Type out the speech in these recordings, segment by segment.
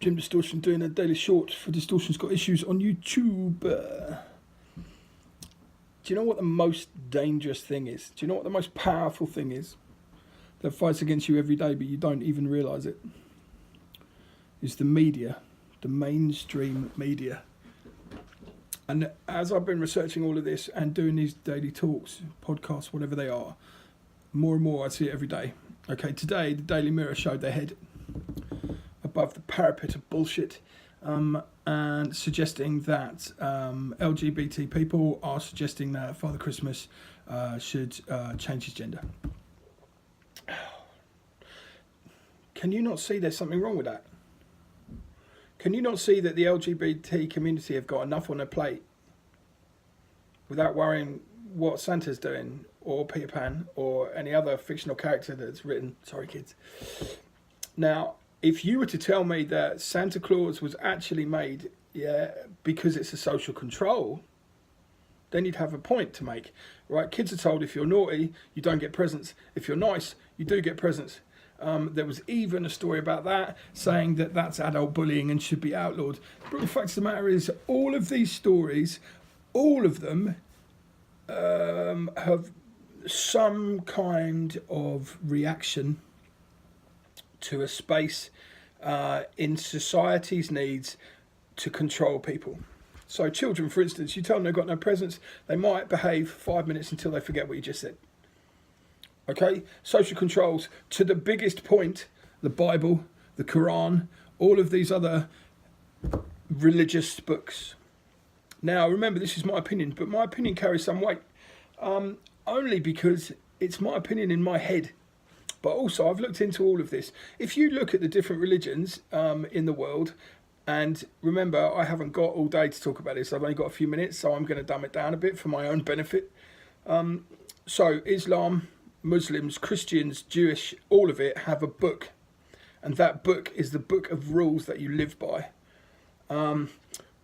Jim Distortion doing a daily short for Distortion's Got Issues on YouTube. Do you know what the most dangerous thing is? Do you know what the most powerful thing is that fights against you every day but you don't even realise it? Is the media, the mainstream media. And as I've been researching all of this and doing these daily talks, podcasts, whatever they are, more and more I see it every day. Okay, today the Daily Mirror showed their head above the parapet of bullshit and suggesting that LGBT people are suggesting that Father Christmas should change his gender. Can you not see there's something wrong with that? Can you not see that the LGBT community have got enough on their plate without worrying what Santa's doing or Peter Pan or any other fictional character that's written? Sorry, kids. Now, if you were to tell me that Santa Claus was actually made, because it's a social control, then you'd have a point to make, right? Kids are told if you're naughty, you don't get presents. If you're nice, you do get presents. There was even a story about that, saying that that's adult bullying and should be outlawed. But the fact of the matter is, all of these stories, all of them have some kind of reaction to a space in society's needs to control people. So children, for instance, you tell them they've got no presents, they might behave 5 minutes until they forget what you just said. Okay, social controls to the biggest point, the Bible, the Quran, all of these other religious books. Now, remember, this is my opinion, but my opinion carries some weight, only because it's my opinion in my head. But also, I've looked into all of this. If you look at the different religions in the world, and remember, I haven't got all day to talk about this. I've only got a few minutes, so I'm going to dumb it down a bit for my own benefit. So Islam, Muslims, Christians, Jewish, all of it have a book. And that book is the book of rules that you live by.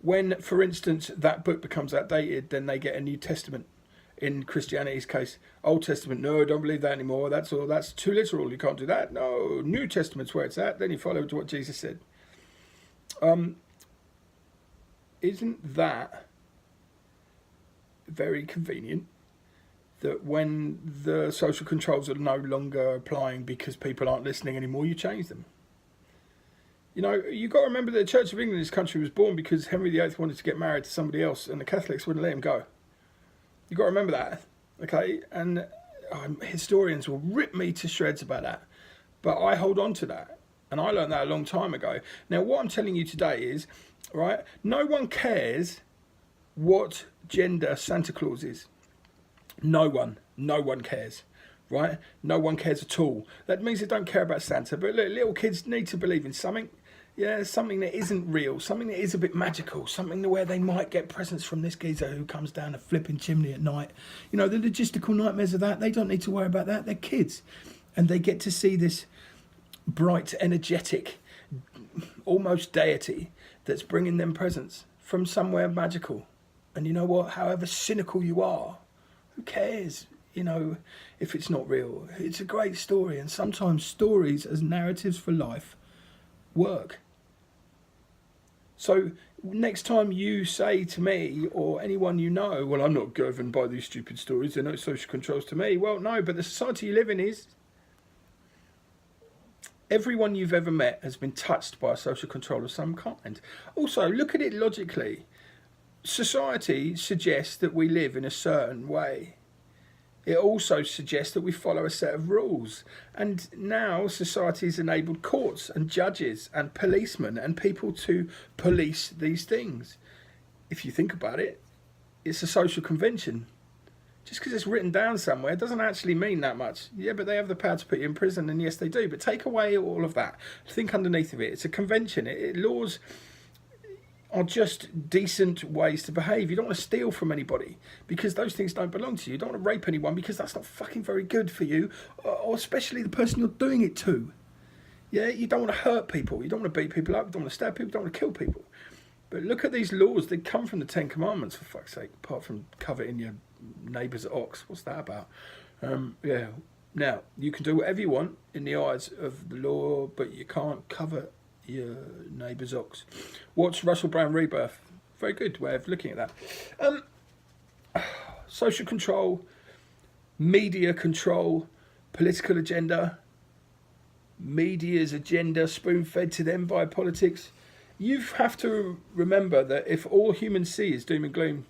When, for instance, that book becomes outdated, then they get a New Testament. In Christianity's case, Old Testament, no, don't believe that anymore. That's all. That's too literal. You can't do that. No, New Testament's where it's at. Then you follow what Jesus said. Isn't that very convenient? That when the social controls are no longer applying because people aren't listening anymore, you change them. You know, you've got to remember that the Church of England in this country was born because Henry VIII wanted to get married to somebody else, and the Catholics wouldn't let him go. You've got to remember that, okay? And historians will rip me to shreds about that. But I hold on to that. And I learned that a long time ago. Now, what I'm telling you today is, right, no one cares what gender Santa Claus is. No one cares, right? No one cares at all. That means they don't care about Santa. But look, little kids need to believe in something. Yeah, something that isn't real, something that is a bit magical, something where they might get presents from this geezer who comes down a flipping chimney at night. You know, the logistical nightmares of that, they don't need to worry about that. They're kids. And they get to see this bright, energetic, almost deity that's bringing them presents from somewhere magical. And you know what? However cynical you are, who cares? You know, if it's not real. It's a great story. And sometimes stories as narratives for life work. So next time you say to me or anyone you know, well, I'm not governed by these stupid stories, they're no social controls to me. Well, no, but the society you live in is. Everyone you've ever met has been touched by a social control of some kind. Also, look at it logically. Society suggests that we live in a certain way. It also suggests that we follow a set of rules. And now society has enabled courts and judges and policemen and people to police these things. If you think about it, it's a social convention. Just because it's written down somewhere doesn't actually mean that much. Yeah, but they have the power to put you in prison, and yes, they do. But take away all of that. Think underneath of it. It's a convention. Laws are just decent ways to behave. You don't want to steal from anybody because those things don't belong to you. You don't want to rape anyone because that's not fucking very good for you, or especially the person you're doing it to. Yeah, you don't want to hurt people. You don't want to beat people up. You don't want to stab people. You don't want to kill people. But look at these laws. They come from the Ten Commandments, for fuck's sake, apart from coveting your neighbour's ox. What's that about? Now, you can do whatever you want in the eyes of the law, but you can't cover your neighbour's ox. Watch Russell Brand Rebirth. Very good way of looking at that. Social control, media control, political agenda, media's agenda spoon-fed to them by politics. You have to remember that if all humans see is doom and gloom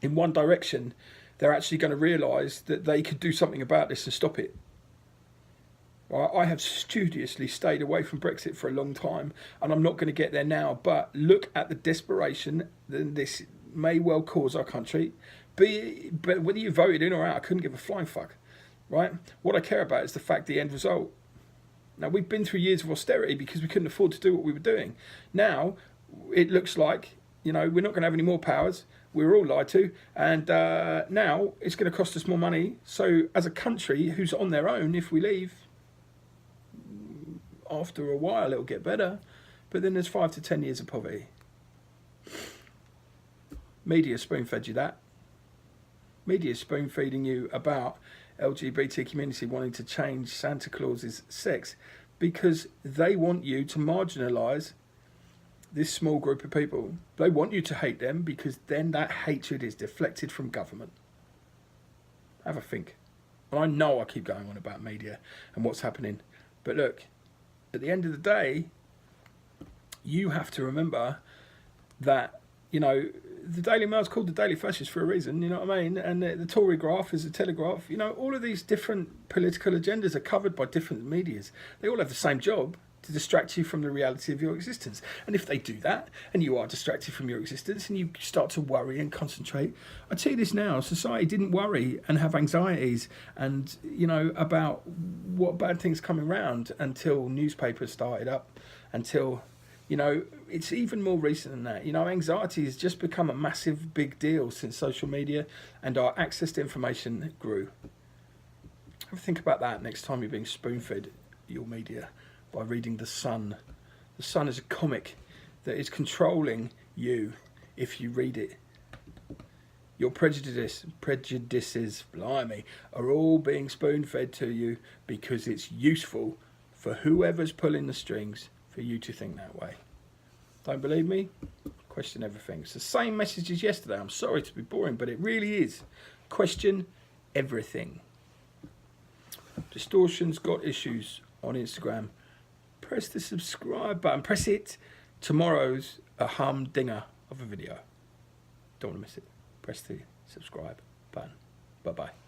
in one direction, they're actually going to realise that they could do something about this and stop it. Well, I have studiously stayed away from Brexit for a long time, and I'm not going to get there now, but look at the desperation that this may well cause our country. But whether you voted in or out, I couldn't give a flying fuck, right? What I care about is the fact, the end result. Now, we've been through years of austerity because we couldn't afford to do what we were doing. Now, it looks like, we're not going to have any more powers. We were all lied to. And now it's going to cost us more money. So as a country who's on their own, if we leave, after a while it'll get better. But then there's 5 to 10 years of poverty. Media spoon-fed you that. Media spoon-feeding you about LGBT community wanting to change Santa Claus's sex because they want you to marginalise this small group of people. They want you to hate them because then that hatred is deflected from government. Have a think. And I know I keep going on about media and what's happening, but look, at the end of the day, you have to remember that, the Daily Mail's called the Daily Fascist for a reason, you know what I mean? And the Tory graph is a Telegraph. All of these different political agendas are covered by different medias. They all have the same job, to distract you from the reality of your existence. And if they do that, and you are distracted from your existence, and you start to worry and concentrate, I tell you this now, society didn't worry and have anxieties and, about what bad things coming around until newspapers started up, until... it's even more recent than that. Anxiety has just become a massive big deal since social media and our access to information grew. Have a think about that next time you're being spoon-fed your media by reading The Sun. The Sun is a comic that is controlling you if you read it. Your prejudices, blimey, are all being spoon-fed to you because it's useful for whoever's pulling the strings for you to think that way. Don't believe me? Question everything. It's the same message as yesterday. I'm sorry to be boring, but it really is. Question everything. Distortion's got issues on Instagram. Press the subscribe button. Press it. Tomorrow's a humdinger of a video. Don't want to miss it. Press the subscribe button. Bye-bye.